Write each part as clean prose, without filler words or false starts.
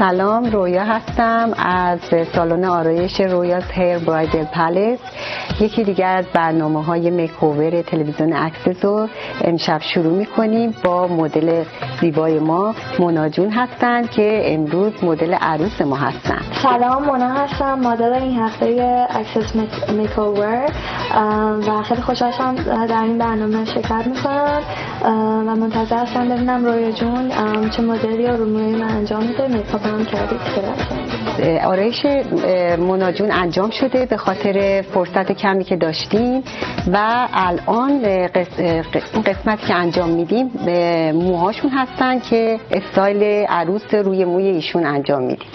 سلام، رویا هستم از سالن آرایش رویاز هیر برایدل پلس. یکی دیگر از برنامه‌های میک‌اوور تلویزیون اکسس رو امشب شروع می‌کنیم با مدل زیبای ما مونا جون هستن که امروز مدل عروس ما هستن. سلام، مونا هستم، مدل این هفته اکسس میک‌اوور و خیلی خوشحالم در این برنامه شرکت می‌کنم و منتظر هستم ببینم رویا جون چه مدلی رو روی من انجام میده. میکاپ هم کردید خیلی آرایش مونا جون انجام شده به خاطر فرصت کمی که داشتیم و الان قسمتی که انجام میدیم موهاشون هستن که استایل عروس روی موی ایشون انجام میدیم.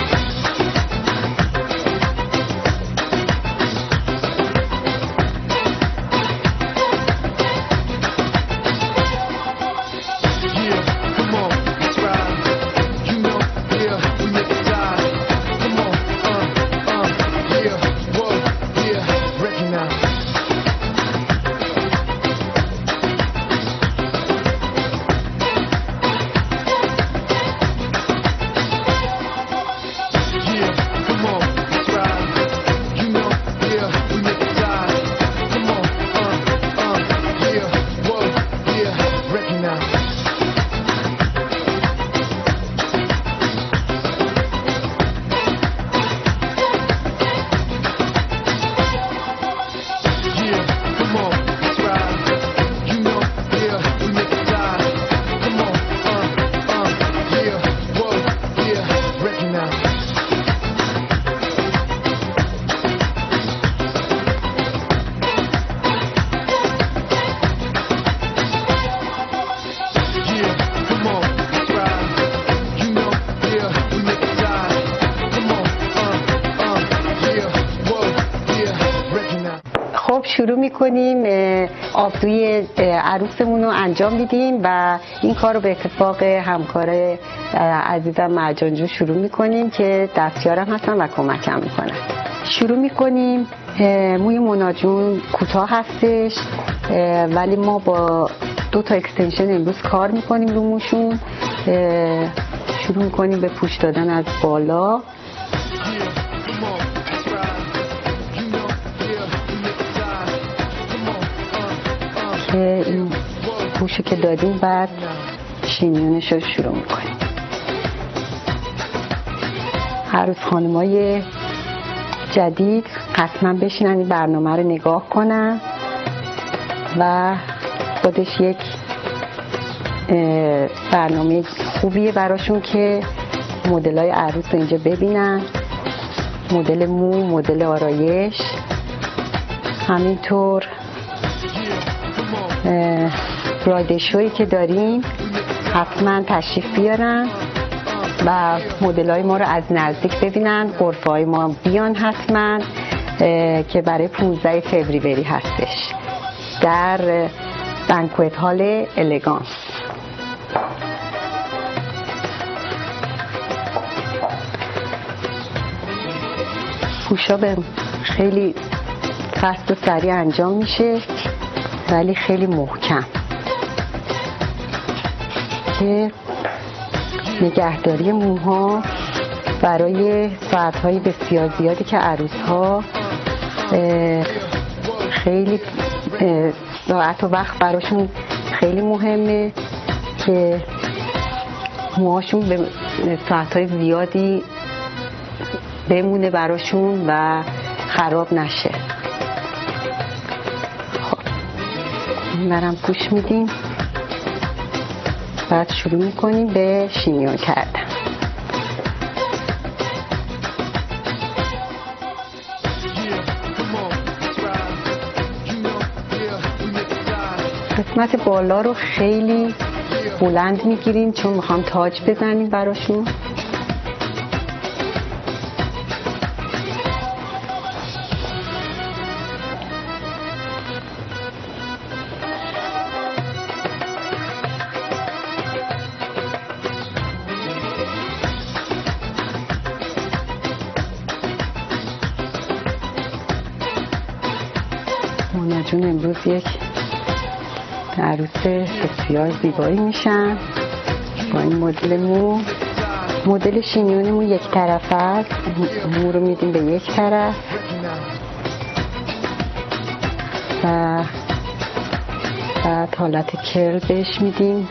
شروع میکنیم آبدوی عروسمون رو انجام میدیم و این کار رو به اتفاق همکار عزیزم مرجان جون شروع میکنیم که دستیارم هستن و کمکم میکنن. شروع میکنیم. موی مونا جون کوتاه هستش ولی ما با 2 تا اکستنشن امروز کار میکنیم رو موشون. شروع میکنیم به پوش دادن از بالا. این پوشو که دادیم بعد شینیونش رو شروع میکنیم. عروس خانمای جدید حتما بشینن این برنامه رو نگاه کنن و خودش یک برنامه خوبیه براشون که مدلای عروس رو اینجا ببینن. مدل مو، مدل آرایش، همینطور برایدل شویی که داریم حتما تشریف بیارن و مدل‌های ما رو از نزدیک ببینن. غرفه‌های ما بیان حتما که برای 15 فوریه هستش در بانکوت هال الگانس. پوشا به خیلی فست و سریع انجام میشه ولی خیلی محکم که نگهداری موها برای ساعتهای بسیار زیادی که عروس‌ها خیلی ساعت و وقت براشون خیلی مهمه که موهاشون به ساعتهای زیادی بمونه براشون و خراب نشه. برم پوش میدیم بعد شروع میکنیم به شینیون کردن. قسمت بالا رو خیلی بلند میگیریم چون میخوام تاج بزنیم براشون. مونا جون امروز یک عروس بسیار زیبایی میشن با این مدل مو. مدل شینیونمون یک طرف است. مو رو میدیم به یک طرف و بعد حالت کرل بهش میدیم.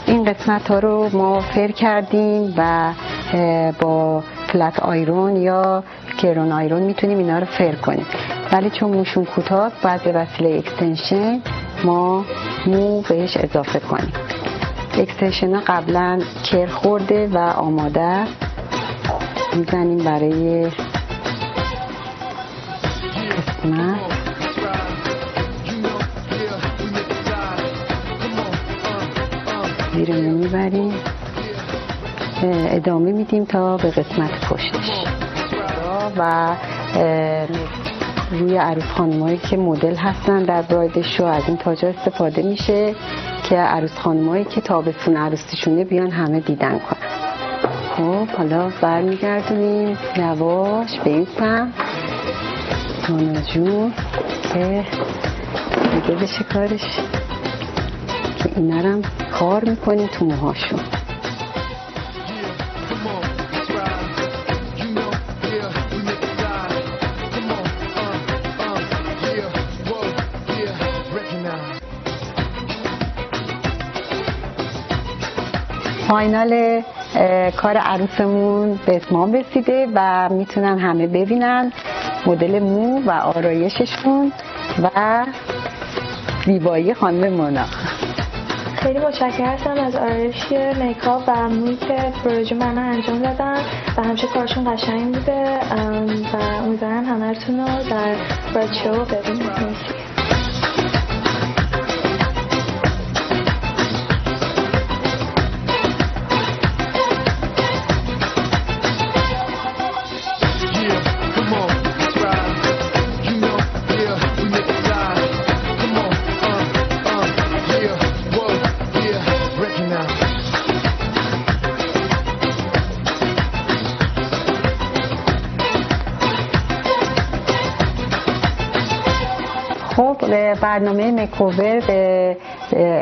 این قسمت ها رو ما فر کردیم و با فلت آیرون یا کرون آیرون میتونیم اینا رو فر کنیم، ولی چون موشون کوتاه باید به وسیله اکستنشن ما مو بهش اضافه کنیم. اکستنشن ها قبلا کر خورده و آماده میزنیم برای قسمت. زیر مو میبریم، ادامه میدیم تا به قسمت پشتش و روی عروس خانمایی که مدل هستن در براید شو از این تاجا استفاده میشه که عروس خانمایی که تابستون عروسیشونه بیان همه دیدن کنن. خب حالا برمیگردونیم یواش به این سمت نانا جون که دیگه بشه کارش که اینا رو هم کار میکنیم تو موهاشون. فاینال کار عروسمون به اتمام رسیده و میتونن همه ببینن مدل مو و آرایششون و زیبایی خانم مونا. خیلی متشکرم از آرایش میکاپ و مویی که پروژه من انجام دادن و همیشه کارشون قشنگ بوده و امیدوارم همه‌تون رو در براید شو ببینید. خب برنامه میکوور به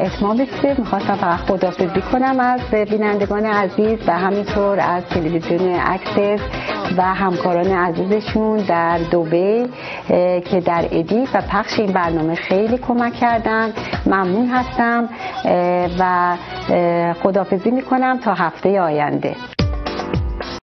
اتمام رسید. میخواستم فقط خداحافظی کنم از بینندگان عزیز و همینطور از تلویزیون اکسس و همکاران عزیزشون در دبی که در ادیت و پخش این برنامه خیلی کمک کردن. ممنون هستم و خداحافظی میکنم تا هفته آینده.